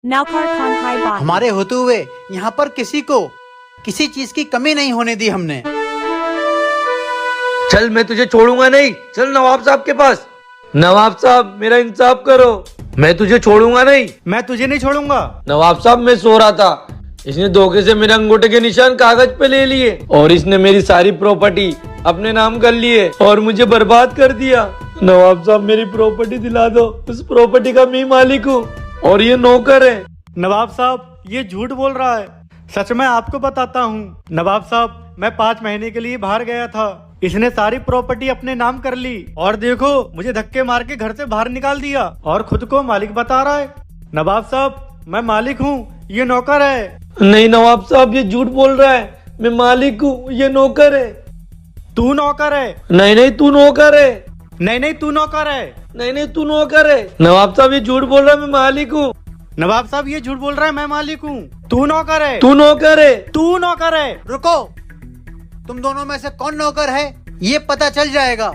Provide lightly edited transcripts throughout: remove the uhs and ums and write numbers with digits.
नौकर खान खाई बात। हमारे होते हुए यहाँ पर किसी को किसी चीज की कमी नहीं होने दी हमने। चल, मैं तुझे छोड़ूंगा नहीं। चल नवाब साहब के पास। नवाब साहब, मेरा इंसाफ करो, मैं तुझे छोड़ूंगा नहीं। मैं तुझे नहीं छोड़ूंगा। नवाब साहब, मैं सो रहा था, इसने धोखे से मेरे अंगूठे के निशान कागज पे ले लिए और इसने मेरी सारी प्रॉपर्टी अपने नाम कर लिए और मुझे बर्बाद कर दिया। नवाब साहब, मेरी प्रॉपर्टी दिला दो, उस प्रॉपर्टी का मैं मालिक हूँ और ये नौकर है। नवाब साहब, ये झूठ बोल रहा है। सच मैं आपको बताता हूँ नवाब साहब, मैं 5 महीने के लिए बाहर गया था, इसने सारी प्रॉपर्टी अपने नाम कर ली और देखो मुझे धक्के मार के घर से बाहर निकाल दिया और खुद को मालिक बता रहा है। नवाब साहब, मैं मालिक हूँ, ये नौकर है। नहीं नवाब साहब, ये झूठ बोल रहा है, मैं मालिक हूँ, ये नौकर है। तू नौकर है। नहीं नहीं, तू नौकर है। नहीं नहीं, तू नौकर है। नहीं नहीं, तू नौकर है। नवाब साहब, ये झूठ बोल रहा है, मैं मालिक हूँ। नवाब साहब, ये झूठ बोल रहा है, मैं मालिक हूँ। तू नौकर है। तू नौकर है। तू नौकर है। रुको, तुम दोनों में से कौन नौकर है ये पता चल जाएगा,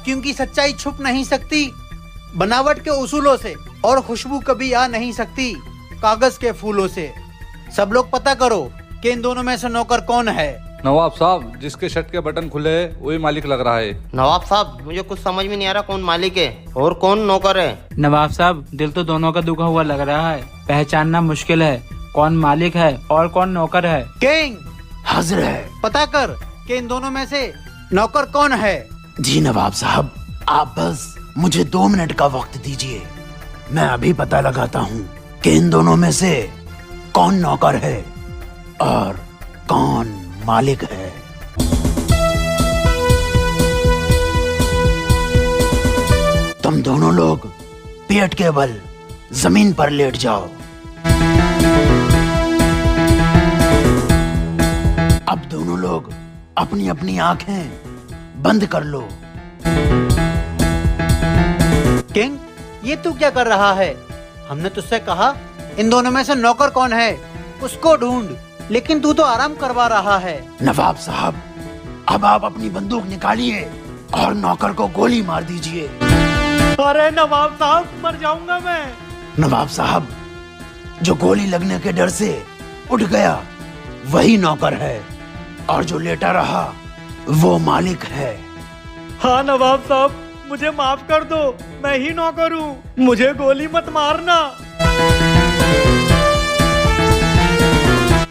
क्योंकि सच्चाई छुप नहीं सकती बनावट के उसूलों से और खुशबू कभी आ नहीं सकती कागज के फूलों से। सब लोग पता करो कि इन दोनों में से नौकर कौन है। नवाब साहब, जिसके शर्ट के बटन खुले है वही मालिक लग रहा है। नवाब साहब, मुझे कुछ समझ में नहीं आ रहा कौन मालिक है और कौन नौकर है। नवाब साहब, दिल तो दोनों का दुखा हुआ लग रहा है, पहचानना मुश्किल है कौन मालिक है और कौन नौकर है। किंग हाजिर है, पता कर कि इन दोनों में से नौकर कौन है। जी नवाब साहब, आप बस मुझे 2 मिनट का वक्त दीजिए, मैं अभी पता लगाता हूँ कि इन दोनों में से कौन नौकर है और कौन मालिक है। तुम दोनों लोग पेट के बल जमीन पर लेट जाओ। अब दोनों लोग अपनी अपनी आंखें बंद कर लो। किंग, ये तू क्या कर रहा है? हमने तुझसे कहा इन दोनों में से नौकर कौन है उसको ढूंढ, लेकिन तू तो आराम करवा रहा है। नवाब साहब, अब आप अपनी बंदूक निकालिए और नौकर को गोली मार दीजिए। अरे नवाब साहब, मर जाऊंगा मैं। नवाब साहब, जो गोली लगने के डर से उठ गया वही नौकर है और जो लेटा रहा वो मालिक है। हाँ नवाब साहब, मुझे माफ कर दो, मैं ही नौकर हूँ, मुझे गोली मत मारना।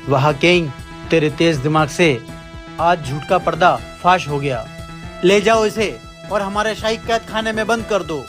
वाह किंग, तेरे तेज दिमाग से आज झूठ का पर्दा फाश हो गया। ले जाओ इसे और हमारे शाही कैद खाने में बंद कर दो।